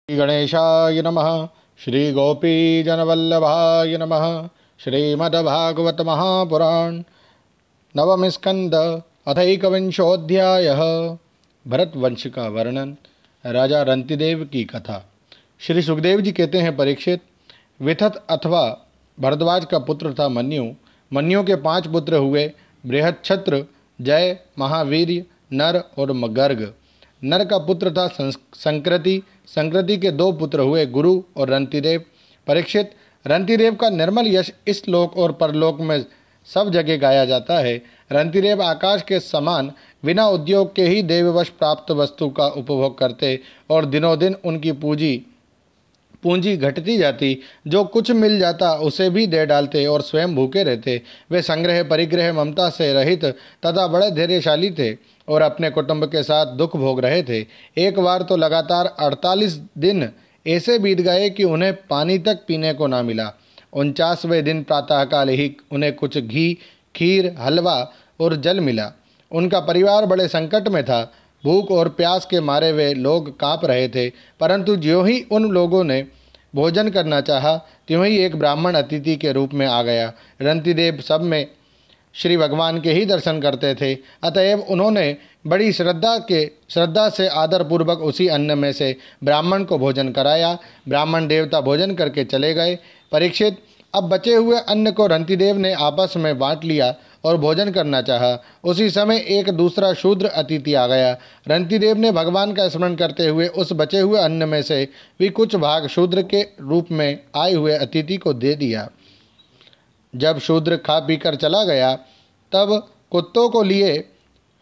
गणेशाय नमः। श्री गोपीजनवल्लभाय नमः। श्रीमद्भागवत महापुराण नवम स्कंद अथैकविंशोऽध्यायः। भरतवंश का वर्णन। राजा रंतिदेव की कथा। श्री सुखदेव जी कहते हैं, परीक्षित, विथत अथवा भरद्वाज का पुत्र था मन्यु। मन्यु के 5 पुत्र हुए, बृहच्छत्र, जय, महावीर, नर और गर्ग। नर का पुत्र था संकृति। संकृति के 2 पुत्र हुए, गुरु और रंतिदेव। परीक्षित, रंतिदेव का निर्मल यश इस लोक और परलोक में सब जगह गाया जाता है। रंतिदेव आकाश के समान बिना उद्योग के ही देववश प्राप्त वस्तु का उपभोग करते और दिनों दिन उनकी पूंजी घटती जाती। जो कुछ मिल जाता उसे भी दे डालते और स्वयं भूखे रहते। वे संग्रह परिग्रह ममता से रहित तथा बड़े धैर्यशाली थे और अपने कुटुंब के साथ दुख भोग रहे थे। एक बार तो लगातार 48 दिन ऐसे बीत गए कि उन्हें पानी तक पीने को ना मिला। 49वें दिन प्रातःकाल ही उन्हें कुछ घी, खीर, हलवा और जल मिला। उनका परिवार बड़े संकट में था। भूख और प्यास के मारे वे लोग काँप रहे थे। परंतु ज्यों ही उन लोगों ने भोजन करना चाहा, त्यों ही एक ब्राह्मण अतिथि के रूप में आ गया। रंतिदेव सब में श्री भगवान के ही दर्शन करते थे, अतएव उन्होंने बड़ी श्रद्धा से आदरपूर्वक उसी अन्न में से ब्राह्मण को भोजन कराया। ब्राह्मण देवता भोजन करके चले गए। परीक्षित, अब बचे हुए अन्न को रंतिदेव ने आपस में बांट लिया और भोजन करना चाहा। उसी समय एक दूसरा शूद्र अतिथि आ गया। रंतिदेव ने भगवान का स्मरण करते हुए उस बचे हुए अन्न में से भी कुछ भाग शूद्र के रूप में आए हुए अतिथि को दे दिया। जब शूद्र खा पीकर चला गया, तब कुत्तों को लिए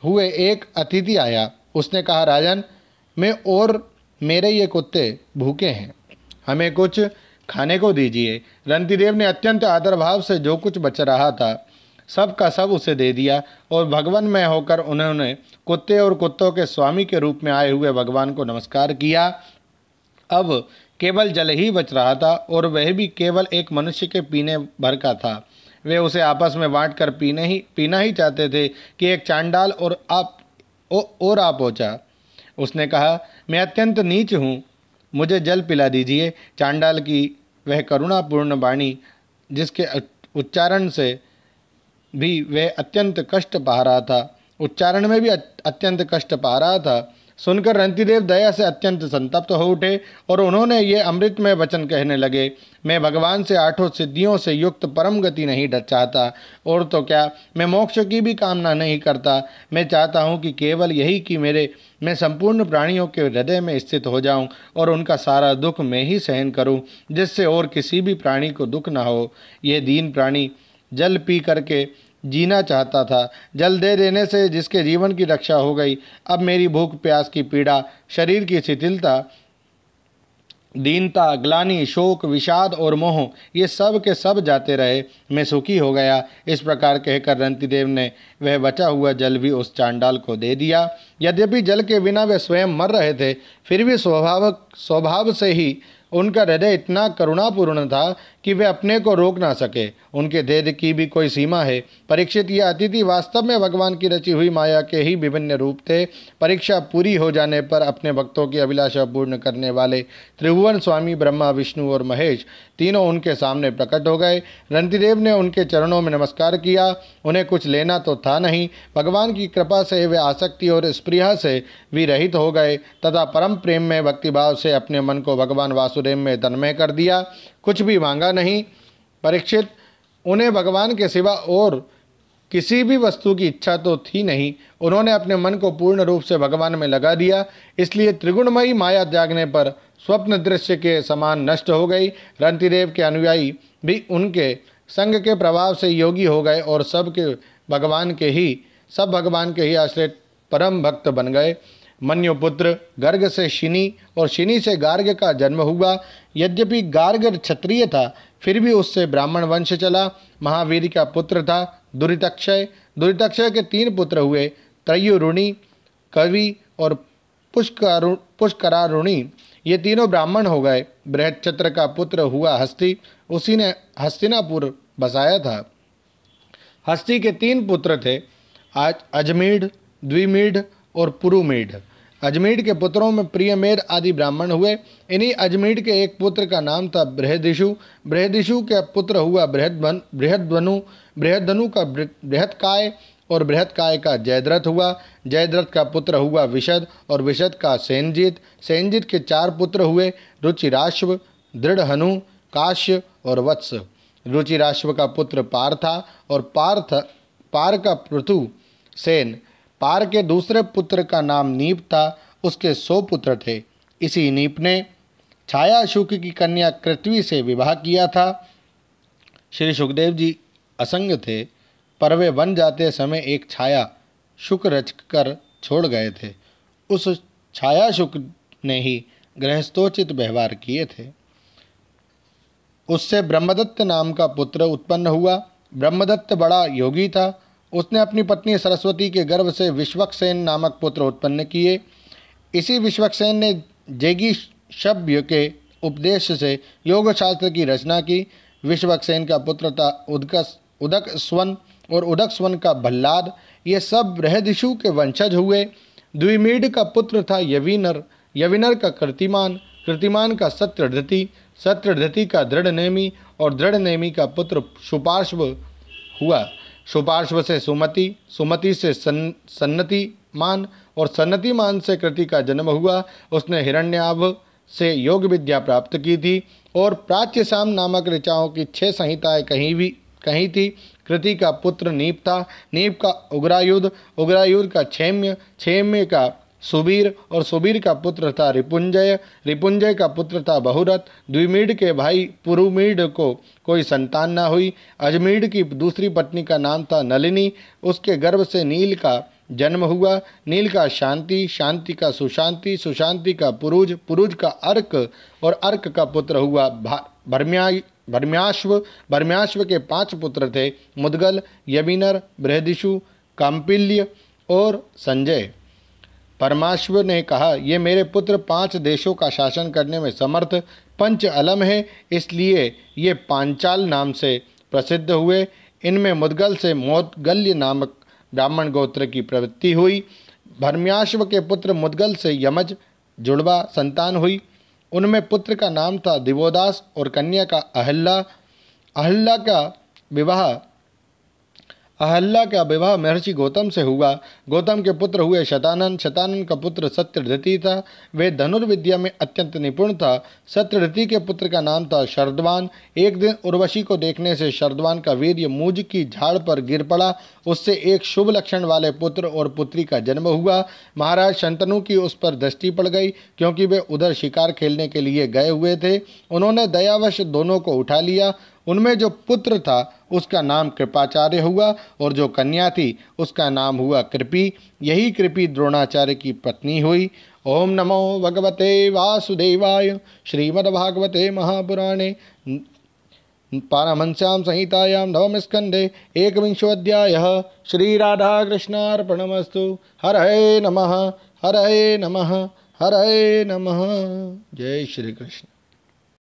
हुए एक अतिथि आया। उसने कहा, राजन, मैं और मेरे ये कुत्ते भूखे हैं, हमें कुछ खाने को दीजिए। रंतिदेव ने अत्यंत आदर भाव से जो कुछ बच रहा था सब का सब उसे दे दिया और भगवान में होकर उन्होंने कुत्ते और कुत्तों के स्वामी के रूप में आए हुए भगवान को नमस्कार किया। अब केवल जल ही बच रहा था और वह भी केवल एक मनुष्य के पीने भर का था। वे उसे आपस में बांट कर पीना ही चाहते थे कि एक चांडाल और आ पहुंचा। उसने कहा, मैं अत्यंत नीच हूँ, मुझे जल पिला दीजिए। चांडाल की वह करुणापूर्ण वाणी, जिसके उच्चारण से भी वह अत्यंत कष्ट पा रहा था, उच्चारण में भी अत्यंत कष्ट पा रहा था, सुनकर रंतिदेव दया से अत्यंत संतप्त हो उठे और उन्होंने ये अमृतमय वचन कहने लगे, मैं भगवान से 8 सिद्धियों से युक्त परम गति नहीं चाहता, और तो क्या, मैं मोक्ष की भी कामना नहीं करता। मैं चाहता हूँ कि केवल यही कि मैं संपूर्ण प्राणियों के हृदय में स्थित हो जाऊं और उनका सारा दुख मैं ही सहन करूं, जिससे और किसी भी प्राणी को दुख न हो। यह दीन प्राणी जल पी करके जीना चाहता था। जल दे देने से जिसके जीवन की रक्षा हो गई। अब मेरी भूख प्यास की पीड़ा, शरीर की शिथिलता, दीनता, ग्लानि, शोक, विषाद और मोह, ये सब के सब जाते रहे, मैं सुखी हो गया। इस प्रकार कहकर रंतिदेव ने वह बचा हुआ जल भी उस चांडाल को दे दिया। यद्यपि जल के बिना वे स्वयं मर रहे थे, फिर भी स्वभाव से ही उनका हृदय इतना करुणापूर्ण था कि वे अपने को रोक ना सके। उनके धैर्य की भी कोई सीमा है। परीक्षित, ये अतिथि वास्तव में भगवान की रची हुई माया के ही विभिन्न रूप थे। परीक्षा पूरी हो जाने पर अपने भक्तों की अभिलाषा पूर्ण करने वाले त्रिभुवन स्वामी ब्रह्मा, विष्णु और महेश तीनों उनके सामने प्रकट हो गए। रंतिदेव ने उनके चरणों में नमस्कार किया। उन्हें कुछ लेना तो था नहीं। भगवान की कृपा से वे आसक्ति और स्पृहा से भी रहित हो गए तथा परम प्रेम में भक्तिभाव से अपने मन को भगवान वासुदेव में तन्मय कर दिया। कुछ भी मांगा नहीं। परीक्षित, उन्हें भगवान के सिवा और किसी भी वस्तु की इच्छा तो थी नहीं। उन्होंने अपने मन को पूर्ण रूप से भगवान में लगा दिया, इसलिए त्रिगुणमयी माया त्यागने पर स्वप्न दृश्य के समान नष्ट हो गई। रंतिदेव के अनुयायी भी उनके संग के प्रभाव से योगी हो गए और सब भगवान के ही आश्रित परम भक्त बन गए। मन्युपुत्र गर्ग से शिनी और शिनी से गार्ग का जन्म हुआ। यद्यपि गार्ग क्षत्रिय था, फिर भी उससे ब्राह्मण वंश चला। महावीर का पुत्र था दुरितक्षय। दुरितक्षय के 3 पुत्र हुए, त्रयुरुणी, कवि और पुष्करारुणी। ये तीनों ब्राह्मण हो गए। बृहच्छत्र का पुत्र हुआ हस्ती, उसी ने हस्तिनापुर बसाया था। हस्ती के 3 पुत्र थे, अजमीढ़, द्विमीढ़ और पुरुमीढ़। अजमीढ़ के पुत्रों में प्रियमेद आदि ब्राह्मण हुए। इन्हीं अजमीढ़ के एक पुत्र का नाम था बृहदिषु। बृहदिषु का पुत्र हुआ बृहद्वनु। बृहद्वनु का बृहत्काय और बृहत्काय का जयद्रथ हुआ। जयद्रथ का पुत्र हुआ विशद और विशद का सेनजित। सेनजित के 4 पुत्र हुए, रुचिराश्व, दृढ़हनु, काश्य और वत्स। रुचिराश्व का पुत्र पार था और पार का पृथु सेन। पार के दूसरे पुत्र का नाम नीप था, उसके 100 पुत्र थे। इसी नीप ने छायाशुक की कन्या कृत्वी से विवाह किया था। श्री सुखदेव जी असंग थे, पर वे वन जाते समय एक छाया शुक रच कर छोड़ गए थे। उस छाया शुक ने ही गृहस्थोचित व्यवहार किए थे। उससे ब्रह्मदत्त नाम का पुत्र उत्पन्न हुआ। ब्रह्मदत्त बड़ा योगी था। उसने अपनी पत्नी सरस्वती के गर्भ से विश्वक्सेन नामक पुत्र उत्पन्न किए। इसी विश्वक्सेन ने जेगीशव्य के उपदेश से योग शास्त्र की रचना की। विश्वक्सेन का पुत्र था उदकस्वन और उदकस्वन का भल्लाद। ये सब बृहदिषु के वंशज हुए। द्विमीड का पुत्र था यविनर। यविनर का कृतिमान, कृतिमान का सत्यधृति, सत्यधृति का दृढ़नेमी और दृढ़नेमी का पुत्र सुपार्श्व हुआ। सुपार्श्व से सुमति, सुमति से सन्नतिमान और सन्नतिमान से कृति का जन्म हुआ। उसने हिरण्याभ से योग विद्या प्राप्त की थी और प्राच्य साम नामक ऋचाओं की 6 संहिताएं कहीं थी। कृति का पुत्र नीप था। नीप का उग्रायुध, उग्रायुध का क्षेम्य, क्षेम्य का सुबीर और सुबीर का पुत्र था रिपुंजय, रिपुंजय का पुत्र था बहुरथ। द्विमीड के भाई पुरुमीड को कोई संतान न हुई। अजमीड की दूसरी पत्नी का नाम था नलिनी। उसके गर्भ से नील का जन्म हुआ। नील का शांति, शांति का सुशांति, सुशांति का पुरुज, पुरुज का अर्क और अर्क का पुत्र हुआ भर्म्याश्व। भर्म्याश्व के 5 पुत्र थे, मुद्गल, यमिनर, बृहदिषु, काम्पिल्य और संजय। परमाश्व ने कहा, ये मेरे पुत्र 5 देशों का शासन करने में समर्थ पंच अलम है, इसलिए ये पांचाल नाम से प्रसिद्ध हुए। इनमें मुद्गल से मोदगल्य नामक ब्राह्मण गोत्र की प्रवृत्ति हुई। भर्म्याश्व के पुत्र मुद्गल से यमज जुड़वा संतान हुई। उनमें पुत्र का नाम था दिवोदास और कन्या का अहल्या। अहल्या का विवाह महर्षि गौतम से हुआ। गौतम के पुत्र हुए शतानन। शतानन का पुत्र सत्यधृति था। वे धनुर्विद्या में अत्यंत निपुण था। सत्यधृति के पुत्र का नाम था शरद्वान। एक दिन उर्वशी को देखने से शरद्वान का वीर्य मूज की झाड़ पर गिर पड़ा। उससे एक शुभ लक्षण वाले पुत्र और पुत्री का जन्म हुआ। महाराज शंतनु की उस पर दृष्टि पड़ गई, क्योंकि वे उधर शिकार खेलने के लिए गए हुए थे। उन्होंने दयावश दोनों को उठा लिया। उनमें जो पुत्र था उसका नाम कृपाचार्य हुआ और जो कन्या थी उसका नाम हुआ कृपी। यही कृपी द्रोणाचार्य की पत्नी हुई। ओम नमो भगवते वासुदेवाय। श्रीमद्भागवते महापुराणे पारमहंस्यां संहितायां नवम स्कंदे 21वाध्यायः। श्रीराधाकृष्णार्पणमस्तु। हरये नमः, हरये नमः, हरये नमः। जय श्री कृष्ण।